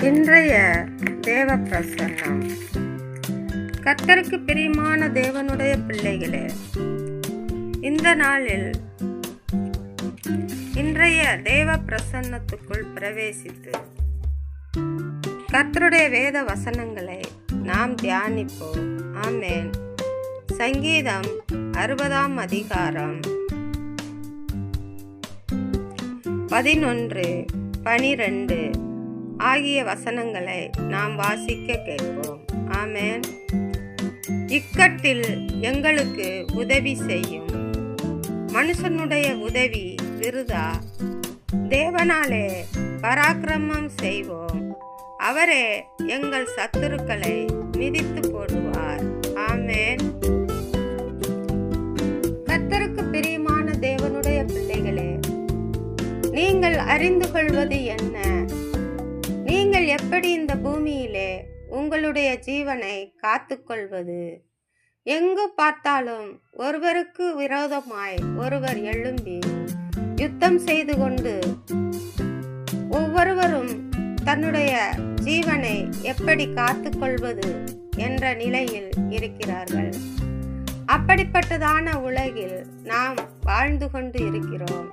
இன்றைய தேவ பிரசன்னம். கர்த்தருக்கு பிரியமான தேவனுடைய பிள்ளைகளே, இந்த நாளில் இன்றைய தேவ பிரசன்னத்துக்குள் பிரவேசித்து கர்த்தருடைய வேத வசனங்களை நாம் தியானிப்போம். ஆமென். சங்கீதம் 60 அதிகாரம் 11, 12 ஆகிய வசனங்களை நாம் வாசிக்க கேட்போம். ஆமென். இக்கட்டில் எங்களுக்கு உதவி செய்யும். மனுஷனுடைய உதவி விருதா. தேவனாலே பராக்கிரமம் செய்வோம். அவரே எங்கள் சத்துருக்களை மிதித்து போடுவார். ஆமென். கர்த்தருக்கு பிரியமான தேவனுடைய பிள்ளைகளே, நீங்கள் அறிந்து கொள்வது என்ன? நீங்கள் எப்படி இந்த பூமியிலே உங்களுடைய ஜீவனை காத்துக்கொள்வது? எங்கு பார்த்தாலும் ஒருவருக்கு விரோதமாய் ஒருவர் எழும்பி யுத்தம் செய்து கொண்டு ஒவ்வொருவரும் தன்னுடைய ஜீவனை எப்படி காத்துக்கொள்வது என்ற நிலையில் இருக்கிறார்கள். அப்படிப்பட்டதான உலகில் நாம் வாழ்ந்து கொண்டு இருக்கிறோம்.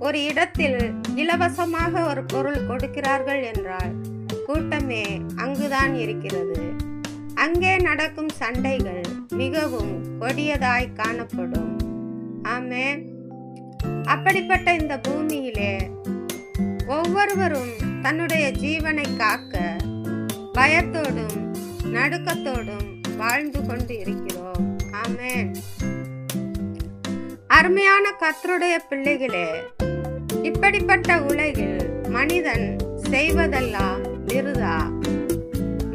ஒரு இடத்தில் இலவசமாக ஒரு பொருள் கொடுக்கிறார்கள் என்றால் கூட்டமே அங்குதான் இருக்கிறது. அங்கே நடக்கும் சண்டைகள் மிகவும் கொடியதாய் காணப்படும். ஆமென். அப்படிப்பட்ட இந்த பூமியிலே ஒவ்வொருவரும் தன்னுடைய ஜீவனை காக்க பயத்தோடும் நடுக்கத்தோடும் வாழ்ந்து கொண்டு இருக்கிறோம். ஆமென். அருமையான கர்த்தருடைய பிள்ளைகளே, இப்படிப்பட்ட உலகில் மனிதன் செய்வதெல்லாம் விருதா.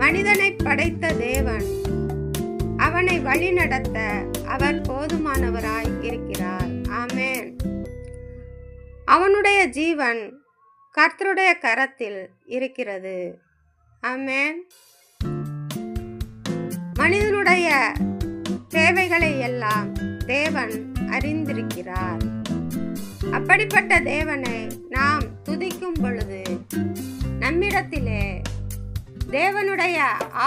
மனிதனை படைத்த தேவன் அவனை வழிநடத்த அவர் போதுமானவராய் இருக்கிறார். ஆமென். அவனுடைய ஜீவன் கர்த்தருடைய கரத்தில் இருக்கிறது. ஆமென். மனிதனுடைய தேவைகளை எல்லாம் தேவன் அறிந்திருக்கிறார். அப்படிப்பட்ட தேவனை நாம் துதிக்கும் பொழுது நம்மிடத்திலே தேவனுடைய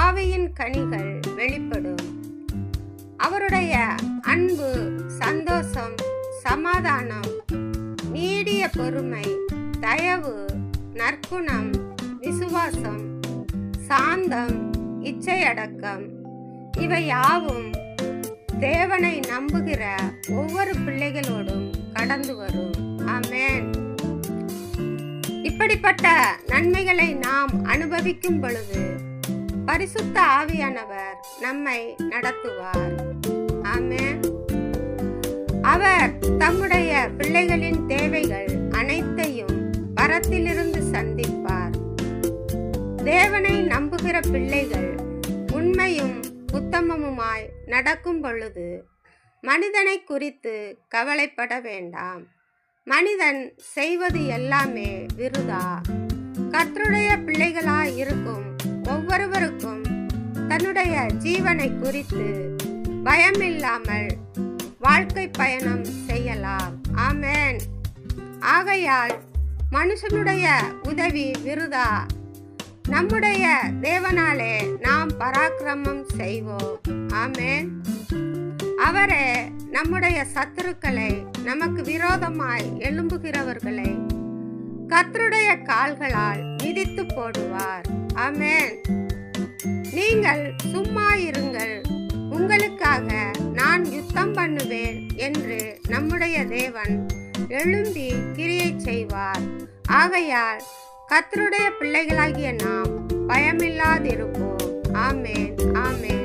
ஆவியின் கனிகள் வெளிப்படும். அவருடைய அன்பு, சந்தோஷம், சமாதானம், நீடிய பொறுமை, தயவு, நற்குணம், விசுவாசம், சாந்தம், இச்சையடக்கம் இவை யாவும் தேவனை நம்புகிற ஒவ்வொரு பிள்ளைகளோடும் கடந்து வரும். ஆமென். இப்படிப்பட்ட நன்மைகளை நாம் அனுபவிக்கும் பொழுது பரிசுத்த ஆவியானவர் நம்மை நடத்துவார். ஆமென். அவர் தம்முடைய பிள்ளைகளின் தேவைகள் அனைத்தையும் பரத்திலிருந்து சந்திப்பார். தேவனை நம்புகிற பிள்ளைகள் உண்மையும் உத்தமமுமாய் நடக்கும் பொழுது மனிதனை குறித்து கவலைப்பட வேண்டாம். மனிதன் செய்வது எல்லாமே விருதா. கர்த்தருடைய பிள்ளைகளாய் இருக்கும் ஒவ்வொருவருக்கும் தன்னுடைய ஜீவனை குறித்து பயமில்லாமல் வாழ்க்கை பயணம் செய்யலாம். ஆமென். ஆகையால் மனுஷனுடைய உதவி விருதா. நம்முடைய தேவனாலே நாம் பராக்கிரமம் செய்வோம். ஆமென். அவரே நம்முடைய சத்துருக்களை, நமக்கு விரோதமாய் எழும்புகிறவர்களை கர்த்தருடைய கால்களால் மிதித்து போடுவார். ஆமென். நீங்கள் சும்மா இருங்கள், உங்களுக்காக நான் யுத்தம் பண்ணுவேன் என்று நம்முடைய தேவன் எழும்பி கிரியை செய்வார். ஆகையால் கர்த்தருடைய பிள்ளைகளாகிய நாம் பயமில்லாதிருப்போம். ஆமென். ஆமென்.